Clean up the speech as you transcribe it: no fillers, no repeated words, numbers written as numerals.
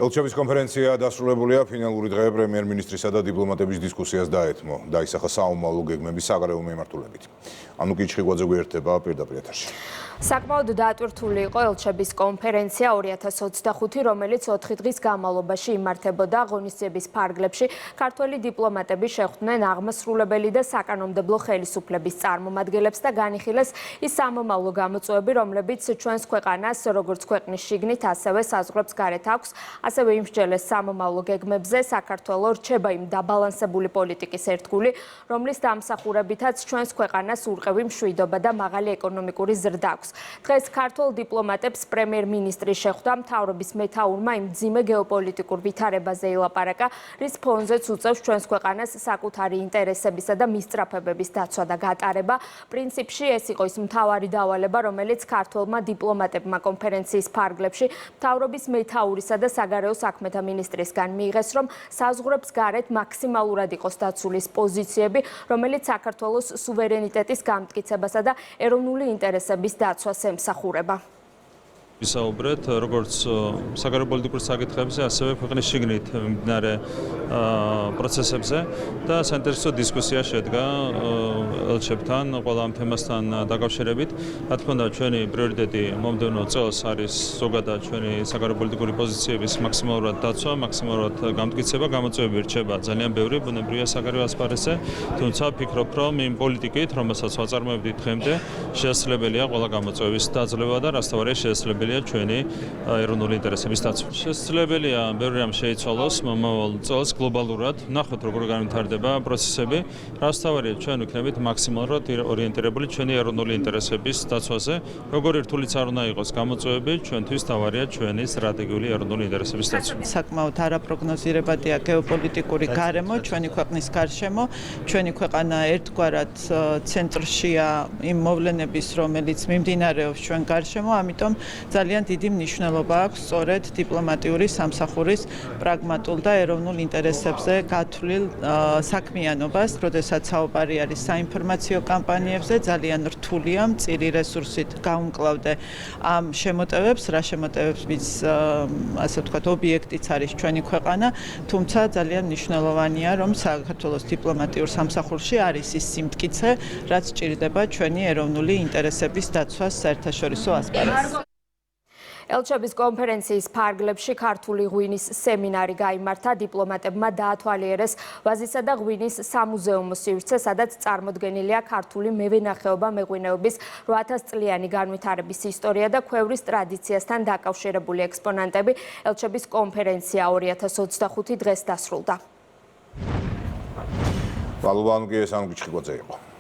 ელჩების კონფერენცია დასრულებულია, ფინალური დღე პრემიერ-მინისტრისა და დიპლომატების დისკუსიას დაეთმო. დაისახა საომავლო გეგმების საგარეო მიმართულებით. ანუკი ჩხიგვაძე გვერდება პირდაპირ ეთერში. საკმაოდ დატვირთული იყო ელჩების კონფერენცია 2025, რომელიც 4 დღის განმავლობაში იმართებოდა. ღონისძიების ფარგლებში ქართველი დიპლომატები შეხვდნენ აღმასრულებელი და საკანონმდებლო ხელისუფლების წარმომადგენლებს და განიხილეს ის სამომავლო გამოწვევები, რომლებიც ჩვენს ქვეყანას როგორც ქვეყნის შიგნით, ასევე საზღვრებს გარეთ აქვს. ასევე იმსჯელეს სამომავლო გეგმებზე საქართველოს რჩება იმ დაბალანსებული პოლიტიკის ერთგული, რომლის დამსახურებითაც ჩვენს ქვეყანას ურყევი მშვიდობა და მაღალი ეკონომიკური ზრდა აქვს. დღეს ქართულ დიპლომატებს პრემიერ-მინისტრი შეხვდა, მთავრობის მეთაურმა იმ მძიმე გეოპოლიტიკურ ვითარებაზე ილაპარაკა, რის ფონზეც უწევს ჩვენს ქვეყანას საკუთარი ინტერესებისა და მისწრაფებების დაცვა და გატარება. პრინციპში ეს იყო ის მთავარი დავალება, რომელიც ქართველმა დიპლომატებმა კონფერენციის ფარგლებში მთავრობის მეთაურისა და საგარეო საქმეთა მინისტრისგან მიიღეს, რომ საზღვრებს გარეთ მაქსიმალურად იყოს დაცული ის პოზიციები, რომელიც საქართველოს სუვერენიტეტის გამტკიცებასა და ეროვნული ინტერესების დაცვას ემსახურება. ვისაუბრეთ როგორც საგარეო პოლიტიკურ საკითხებზე, ასევე ქვეყნის შიგნით მიმდინარე პროცესებზე და საინტერესო დისკუსია შედგა ელჩებთან ყველა ამ თემასთან დაკავშირებით. რა თქმა უნდა, ჩვენი პრიორიტეტი მომდევნო წელს არის ზოგადად ჩვენი საგარეო პოლიტიკური პოზიციების მაქსიმალურად დაცვა, მაქსიმალურად გამტკიცება, გამოწვევები რჩება ძალიან ბევრი, ბუნებრივია საგარეო ასპარეზზე, თუმცა ვფიქრობ, რომ იმ პოლიტიკით, რომელსაც ვაწარმოებდით დღემდე, შესაძლებელია ყველა გამოწვევის დაძლევა და რასთავარია შესაძლებელია ჩვენი ეროვნული ინტერესების დაცვა. შესაძლებელია ბევრი რამ შეიცვალოს მომავალ წელს გლობალურად. ნახოთ როგორ განვითარდება პროცესები. რასთავარია ჩვენ ვიქნებით მაქსიმალურად ორიენტირებული ჩვენი ეროვნული ინტერესების დაცვაზე. როგორი რთულიც არ უნდა იყოს გამოწვევები, ჩვენთვის თავარია ჩვენი სტრატეგიული ეროვნული ინტერესების დაცვა. საკმაოდ არაპროგნოზირებადია გეოპოლიტიკური გარემო, ჩვენი ქვეყნის გარშემო, ჩვენი ქვეყანა ერთგვარად ცენტრშია იმ მოვლენების, რომელიც მიმდინარეობს ჩვენ გარშემო, ამიტომ ძალიან დიდი მნიშვნელობა აქვს სწორედ დიპლომატიური სამსახურის პრაგმატულ და ეროვნულ ინტერესებზე გათვლილ საქმიანობას, როდესაც საუბარი არის საინფორმაციო კამპანიებზე, ძალიან რთულია მწირი რესურსით გაუმკლავდე ამ შემოტევებს, რა შემოტევების ასე ვთქვათ, ობიექტიც არის ჩვენი ქვეყანა, თუმცა ძალიან მნიშვნელოვანია, რომ საქართველოს დიპლომატიურ სამსახურში არის ის სიმტკიცე, რაც სჭირდება ჩვენი ეროვნული ინტერესების დაცვას საერთაშორისო ასპარეზზე. ელჩების კონფერენციის ფარგლებში ქართული ღვინის სემინარი გაიმართა, დიპლომატებმა დაათვალიერეს ვაზისა და ღვინის სამუზეუმო სივრცე, სადაც წარმოდგენილია ქართული მევენახეობა მეღვინეობის 8000 წლიანი განვითარების ისტორია და ქვევრის ტრადიციასთან დაკავშირებული ექსპონატები. ელჩების კონფერენცია 2025 დღეს დასრულდა. ვალუვანგი ეს ანუკი ჩხიგვაძე იყო.